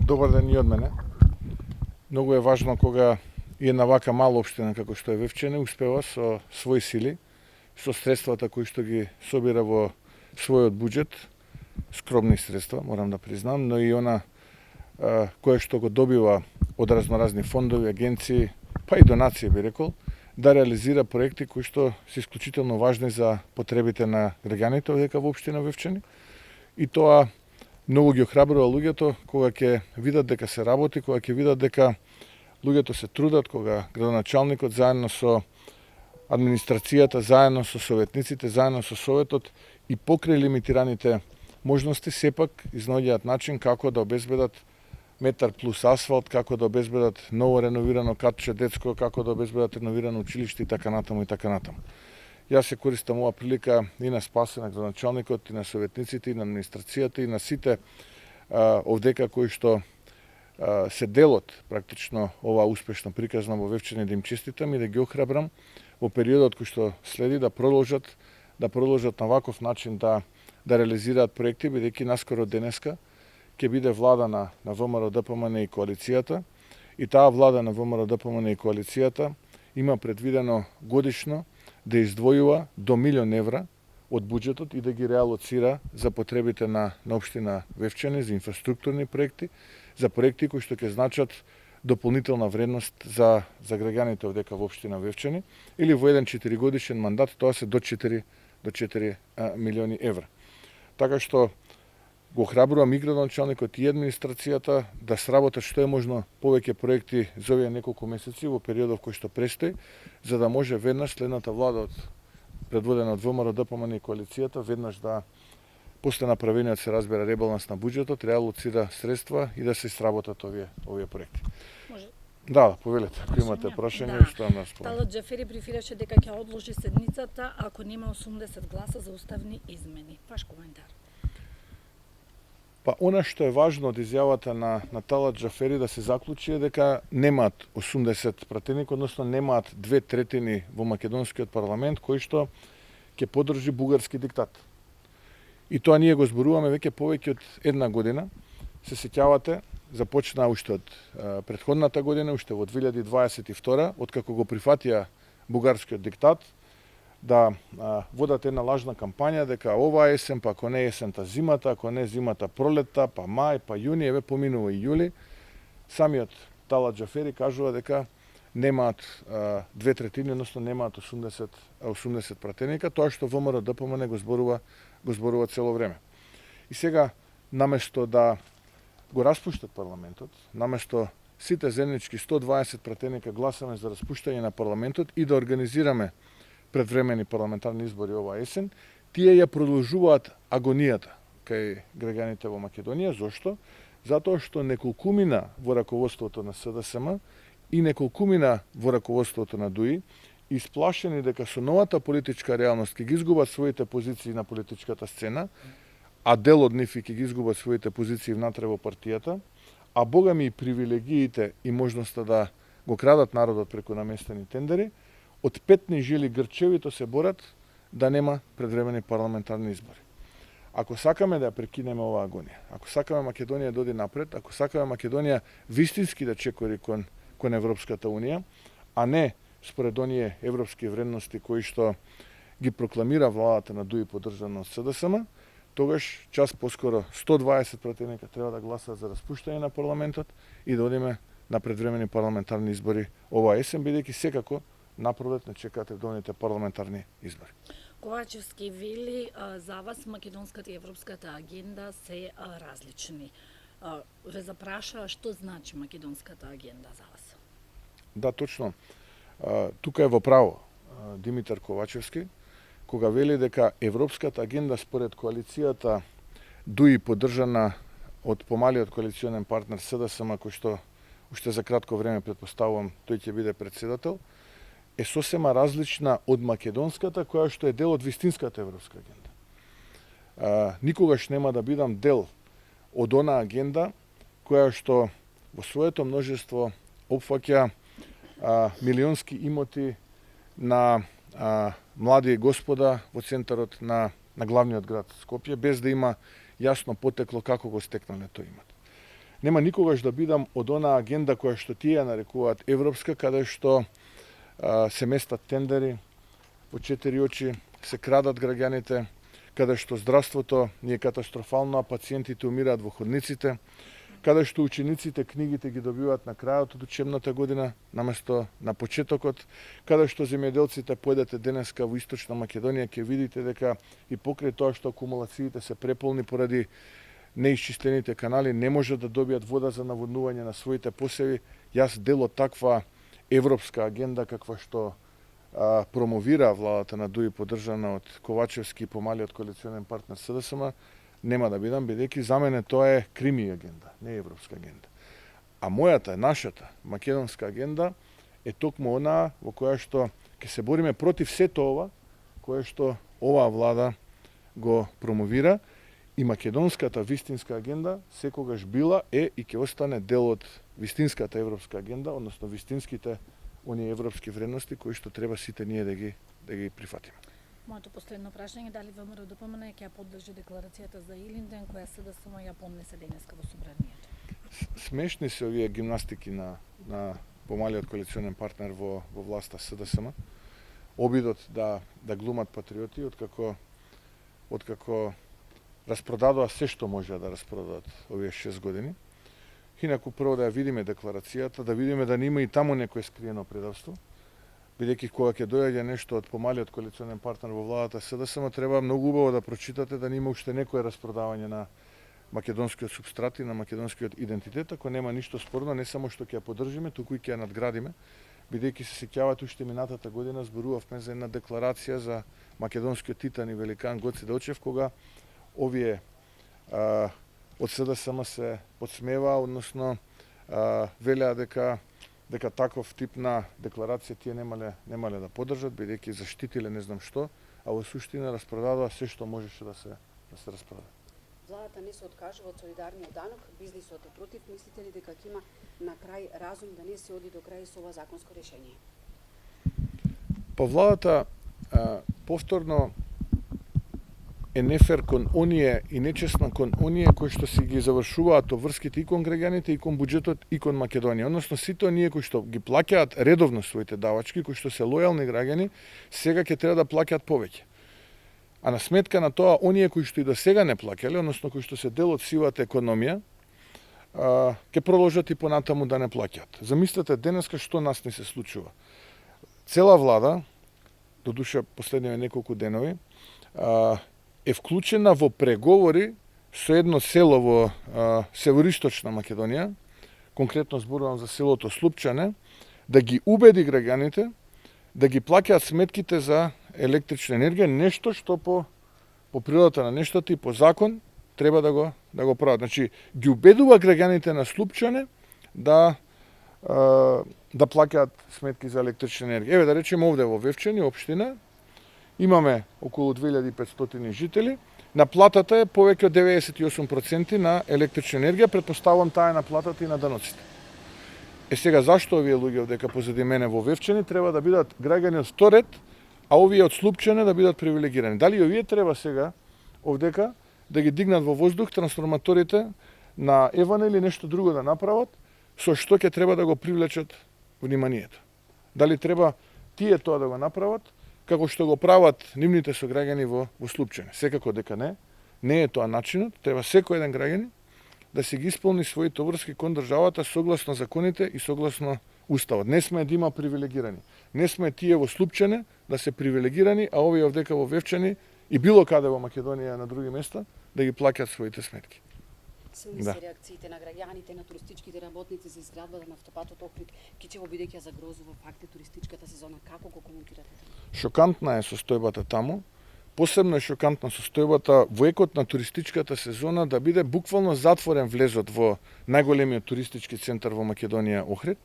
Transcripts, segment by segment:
Добар ден и од мене. Многу е важно кога и една вака мала општина како што е Вевчене успева со своји сили, со средствата кои што ги собира во својот буџет, скромни средства, морам да признам, но и она кое што го добива од разноразни фондови, агенции, па и донации би рекол, да реализира проекти кои што се исклучително важни за потребите на граѓаните овдека во општина Вевчани. И тоа многу ги охрабрува луѓето кога ќе видат дека се работи, кога ќе видат дека луѓето се трудат, кога градоначалникот заедно со администрацијата, заедно со советниците, заедно со советот и покрај лимитираните можности сепак изнаоѓаат начин како да обезбедат метар плюс асфалт, како да обезбедат ново реновирано катче детско, како да обезбедат реновирано училиште и така натаму и така натаму. Јас се користам ова прилика и на спасе на градоначалникот, и на советниците, и на администрацијата, и на сите овдека кои што се делот практично ова успешно приказна во Вевчани да им честитам и да ги охрабрам во периодот кој што следи да продолжат на ваков начин да реализираат проекти, бидејќи наскоро денеска ќе биде влада на ВМРО ДПМН и коалицијата, и таа влада на ВМРО ДПМН и коалицијата има предвидено годишно да издвојува до 1.000.000 евра од буџетот и да ги реалоцира за потребите на општина Вевчани, за инфраструктурни проекти, за проекти кои што ќе значат дополнителна вредност за граѓаните овдека во општина Вевчани, или во еден 4-годишен мандат тоа се до 4 милиони евра. Така што го охрабрувам и градоначалникот и администрацијата да сработат што е можно повеќе проекти за овие неколку месеци во периодов кој што престои, за да може веднаш следната влада предводена од ВМРО ДПМН и коалицијата веднаш да после направениот се разбира ребаланс на буџетот реалоцира средства и да се сработат овие проекти. Може. Да, повелете, ако имате прашање, што нас спомнете. Талат Џафери префираше дека ќе одложи седницата ако нема 80 гласа за уставни измени. Ваш коментар. Па она што е важно од изјавата на Талат Џафери да се заклучи е дека немаат 80 пратеник, односно немаат 2/3 во македонскиот парламент кој што ќе поддржи бугарски диктат. И тоа ние го зборуваме веќе повеќе од една година. Се сеќавате, започна уште од претходната година, уште во 2022, откако го прифатија бугарскиот диктат, да водат една лажна кампања дека ова есен, па ако не есента зимата, ако не зимата пролетта, па мај, па јуни, еве поминува и јули. Самиот Талат Џафери кажува дека немаат 2/3, односно немаат 80 пратеника, тоа што ВМРО ДПМН го зборува цело време. И сега, наместо да го распуштат парламентот, наместо сите земнички 120 пратеника гласаме за распуштање на парламентот и да организираме предвремени парламентарни избори оваа есен, тие ја продолжуваат агонијата кај граѓаните во Македонија. Зошто? Затоа што неколкумина во раководството на СДСМ и неколкумина во раководството на ДУИ, исплашени дека со новата политичка реалност ќе ги изгубат своите позиции на политичката сцена, а дел од нив ќе ги изгубат своите позиции внатре во партијата, а богами и привилегиите и можноста да го крадат народот преку наместени тендери, од петни жили грчевито се борат да нема предвремени парламентарни избори. Ако сакаме да прекинеме оваа агонија, ако сакаме Македонија да оди напред, ако сакаме Македонија вистински да чекори кон Европската Унија, а не според оние европски вредности кои што ги прокламира владата на ДУИ поддржана од СДСМ, тогаш час поскоро 120 пратеника треба да гласат за распуштање на парламентот и да одиме на предвремени парламентарни избори оваа есен, бидејќи секако напролет не чекаат редовните парламентарни избори. Ковачевски вели за вас македонската и европската агенда се различни. Ве запраша што значи македонската агенда за вас? Да, точно. Тука е во право Димитар Ковачевски, кога вели дека европската агенда според коалицијата ДУИ поддржана од помалиот коалиционен партнер СДСМ, кој што уште за кратко време претпоставувам тој ќе биде председател, е сосема различна од македонската, која што е дел од вистинската европска агенда. Никогаш нема да бидам дел од она агенда која што во своето множество опфаќа милионски имоти на млади господа во центарот на главниот град Скопје, без да има јасно потекло како го стекнале тој имот. нема никогаш да бидам од онаа агенда која што тие нарекуваат европска, каде што се местат тендери во 4 очи, се крадат граѓаните, каде што здравството ни е катастрофално, а пациентите умираат во ходниците, каде што учениците книгите ги добиваат на крајот од учебната година, наместо на почетокот, каде што земјоделците појдете денеска во Источна Македонија, ќе видите дека и покрај тоа што акумулациите се преполни поради неисчистените канали, не можат да добијат вода за наводнување на своите посеви. Јас дел од таква европска агенда каква што промовира владата на ДУИ, поддржана од Ковачевски и помалиот коалиционен партнер СДСМ, нема да бидам, бидејќи за мене тоа е крими агенда, не европска агенда. А мојата, нашата македонска агенда е токму онаа во која што ќе се бориме против сето ова, кое што оваа влада го промовира, и македонската вистинска агенда секогаш била е и ќе остане дел од вистинската европска агенда, односно вистинските оние европски вредности кои што треба сите ние да ги прифатиме. Моето последно прашање е дали ВМРО ДПМН ќе ја поддржи декларацијата за Илинден која СДСМ ја поднесе денеска во собранието. Смешни се овие гимнастики на помалиот коалиционен партнер во власта СДСМ. Обидот да глумат патриоти откако распродадоа се што можеа да распродадат овие 6 години. Инаку прво да ја видиме декларацијата, да видиме да нема и таму некое скриено предавство, бидејќи кога ќе дојде нешто од помалиот коалиционен партнер во владата СДСМ, треба многу убаво да прочитате да нема уште некое распродавање на македонскиот субстрат и на македонскиот идентитет. Ако нема ништо спорно, не само што ќе ја поддржиме, туку и ќе ја надградиме, бидејќи се сеќавате уште минатата година зборувавме за една декларација за македонскиот титан и великан Гоце Делчев, кога овие од СДСМ се подсмеваа, односно велеа дека таков тип на декларација тие немале да поддржат, бидејќи заштитиле не знам што, а во суштина распродадоа се што можеше да се распродаде. Владата не се откажува од солидарниот данок, бизнисот е против, мислите ли дека ќе има на крај разум да не се оди до крај со ова законско решение? Па владата повторно е нефер кон оние и нечестна кон оние кои што си ги завршуваат обврските и кон граѓаните и кон буџетот и кон Македонија. Односно сите оние кои што ги плаќаат редовно своите давачки, кои што се лојални граѓани, сега ќе треба да плаќаат повеќе. А на сметка на тоа, оние кои што и до сега не плаќале, односно кои што се дел од сивата економија, ќе продолжат и понатаму да не плаќаат. Замислете денеска што нас не се случува. Цела влада, додуша последниве неколку денови, е вклучена во преговори со едно село во североисточна Македонија, конкретно зборувам за селото Слупчане, да ги убеди граѓаните да ги плаќаат сметките за електрична енергија, нешто што по природата на нештото и по закон треба да го прават. Значи, ги убедува граѓаните на Слупчане да плаќаат сметки за електрична енергија. Еве да речеме овде во Вевчани, општина, имаме околу 2500 жители, на платата е повеќе од 98% на електрична енергија, претпоставувам таа е на платата и на даноците. Сега зашто овие луѓе одека позади мене во Вевчани треба да бидат граѓани од вторет, а овие од Слупчане да бидат привилегирани? Дали овие треба сега овдека да ги дигнат во воздух трансформаторите на Евана или нешто друго да направат, со што ќе треба да го привлечат вниманието? Дали треба тие тоа да го направат, како што го прават нивните сограѓани во Слупчане? Секако дека не е тоа начинот. Треба секој еден граѓанин да си ги исполни своите обврски кон државата согласно законите и согласно уставот. Не сме да има привилегирани. Не сме тие во Слупчане да се привилегирани, а овие овдека во Вевчани и било каде во Македонија на други места да ги плаќаат своите сметки. Силни се реакциите на граѓаните, на туристичките работници за изградбата на автопатот Охрид Кичево, бидејќи ја загрозува факт туристичката сезона. Како го коментирате? Шокантна е состојбата таму. Посебно е шокантна состојбата во екот на туристичката сезона да биде буквално затворен влезот во најголемиот туристички центар во Македонија Охрид.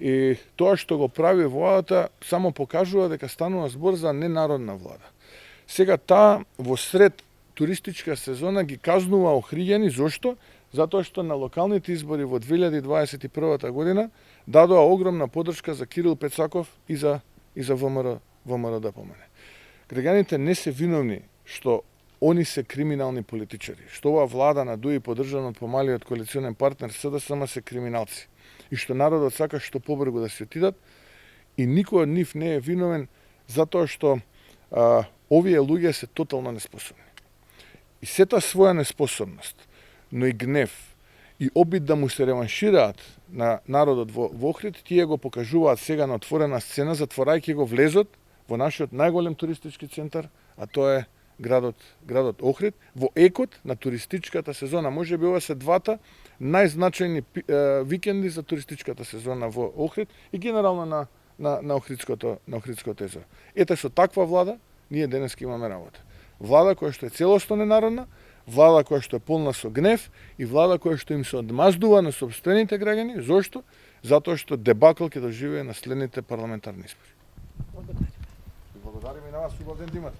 И тоа што го прави владата само покажува дека станува збор за ненародна влада. Сега таа во сред туристичка сезона ги казнува охриѓани. Зошто? Затоа што на локалните избори во 2021 година дадоа огромна поддршка за Кирил Пецаков и за ВМРО ДПМН. Граѓаните не се виновни што они се криминални политичари. Што оваа влада на ДУИ поддржана од помалиот коалиционен партнер СДСМ се криминалци. И што народот сака што побрзо да се отидат и никој од нив не е виновен затоа што овие луѓе се тотално неспособни. И сета своја неспособност, но и гнев, и обид да му се реваншираат на народот во Охрид, тие го покажуваат сега на отворена сцена, затворајќи го влезот во нашиот најголем туристички центар, а тоа е градот Охрид, во екот на туристичката сезона. Може би ова се двата најзначајни викенди за туристичката сезона во Охрид и генерално на Охридското езеро. Ете, со таква влада ние денеска имаме работа. Влада која што е целосно ненародна, влада која што е полна со гнев и влада која што им се одмаздува на сопствените граѓани. Зошто? Затоа што дебакл ќе доживее на следните парламентарни избори. Благодарим. Благодариме и на вас, убав ден да имате.